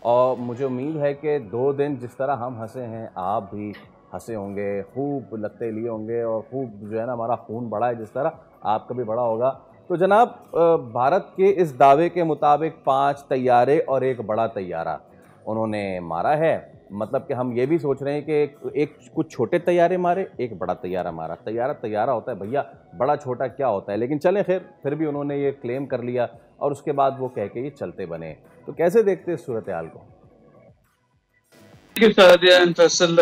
और मुझे उम्मीद है कि 2 दिन जिस तरह हम हँसे हैं, आप भी हँसे होंगे, खूब लत्ते लिए होंगे और खूब जो है ना हमारा खून बढ़ा है जिस तरह, आपका भी बढ़ा होगा। तो जनाब भारत के इस दावे के मुताबिक 5 तैयारे और 1 बड़ा तैयारा उन्होंने मारा है। मतलब कि हम ये भी सोच रहे हैं कि एक कुछ छोटे तैयारे मारे, एक बड़ा तैयारा मारा। तैयारा तैयारा होता है भैया, बड़ा छोटा क्या होता है? लेकिन चलें खैर, फिर भी उन्होंने ये क्लेम कर लिया और उसके बाद वो कह के ये चलते बने। तो कैसे देखते हैं इस सूरत हाल को? फैसल,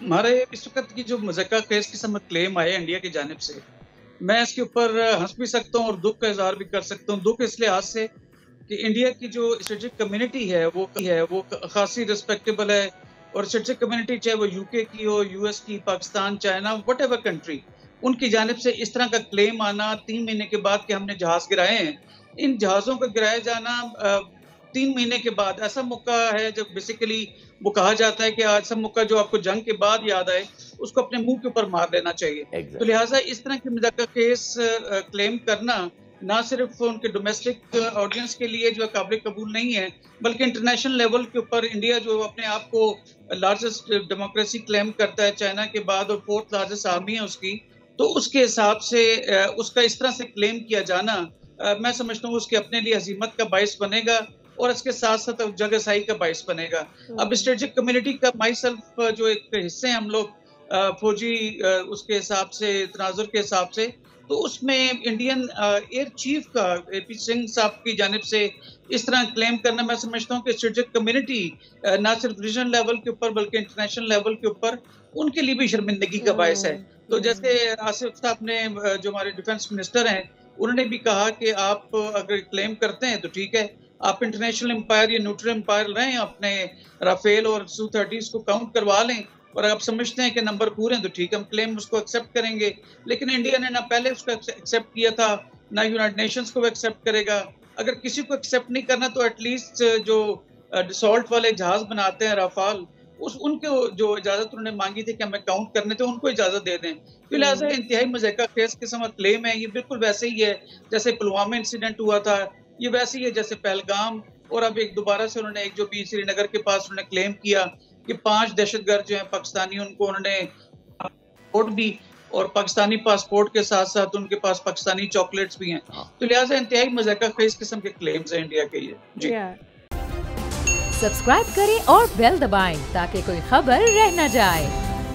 हमारे इस वक्त की जो मुज़क्कर केस किस्म का क्लेम आया इंडिया की जानिब से, मैं इसके ऊपर हंस भी सकता हूँ और दुख का इजहार भी कर सकता हूँ। दुख इस लिहाज से कि इंडिया की जो स्ट्रेटेजिक कम्युनिटी है वो खासी रिस्पेक्टेबल है। और स्ट्रेटेजिक कम्युनिटी चाहे वो यूके की हो, यूएस की, Pakistan, China, what ever country, उनकी जानिब से इस तरह का क्लेम आना 3 महीने के बाद कि हमने जहाज गिराए हैं, इन जहाज़ों का गिराया जाना 3 महीने के बाद ऐसा मौका है जब बेसिकली वो कहा जाता है कि ऐसा मौका जो आपको जंग के बाद याद आए, उसको अपने मुंह के ऊपर मार लेना चाहिए। तो एग्जैक्ट। लिहाजा इस तरह की मुज़क्कर केस क्लेम करना ना सिर्फ उनके डोमेस्टिक ऑडियंस के लिए जो है काबिल कबूल नहीं है, बल्कि इंटरनेशनल लेवल के ऊपर इंडिया जो अपने आप को लार्जेस्ट डेमोक्रेसी क्लेम करता है चाइना के बाद और 4th लार्जेस्ट आर्मी है उसकी, तो उसके हिसाब से उसका इस तरह से क्लेम किया जाना मैं समझता हूँ उसके अपने लिए हजीमत का बायस बनेगा और इसके साथ साथ जगहसाई का बायस बनेगा। अब स्ट्रेटेजिक कम्युनिटी का माई सेल्फ जो एक हिस्से हैं हम लोग फौजी उसके हिसाब से तनाजुर के हिसाब से, तो उसमें इंडियन एयर चीफ का एपी सिंह साहब की जानिब से इस तरह क्लेम करना मैं समझता हूँ कि स्ट्रेटेजिक कम्युनिटी ना सिर्फ रीजनल लेवल के ऊपर बल्कि इंटरनेशनल लेवल के ऊपर उनके लिए भी शर्मिंदगी का बायस है। तो जैसे आसिफ साहब ने जो हमारे डिफेंस मिनिस्टर हैं, उन्होंने भी कहा कि आप अगर क्लेम करते हैं तो ठीक है, आप इंटरनेशनल एम्पायर या न्यूट्रल एम्पायर रहें, अपने राफेल और सू-30s को काउंट करवा लें और आप समझते हैं कि नंबर पूरे हैं तो ठीक है, हम क्लेम उसको एक्सेप्ट करेंगे। लेकिन इंडिया ने ना पहले उसको एक्सेप्ट किया था, ना यूनाइटेड नेशंस को एक्सेप्ट करेगा। अगर किसी को एक्सेप्ट नहीं करना तो एटलीस्ट जो डसॉल्ट वाले जहाज बनाते हैं राफाल, उस उनको जो इजाजत उन्होंने मांगी थी कि हमें काउंट करने थे, उनको इजाजत दे दें। तो लिहाजा इंतहाई मज़ाक़ा खेज़ किस्म का क्लेम है, ये बिल्कुल वैसे ही है जैसे पुलवामा इंसिडेंट हुआ था, ये वैसे ही है जैसे पहलगाम, और अब एक दोबारा से उन्होंने एक जो भी श्रीनगर के पास उन्होंने क्लेम किया कि 5 दहशतगर्द जो हैं पाकिस्तानी, उनको उन्होंने पासपोर्ट भी और पाकिस्तानी पासपोर्ट के साथ-साथ उनके पास पाकिस्तानी चॉकलेट्स भी हैं। हाँ। तो लिहाजा इंतहाई मज़ाक़ा खेज़ किस्म के क्लेम्स हैं इंडिया के ये। जी। सब्सक्राइब करें और बेल दबाएं ताकि कोई खबर रह न जाए।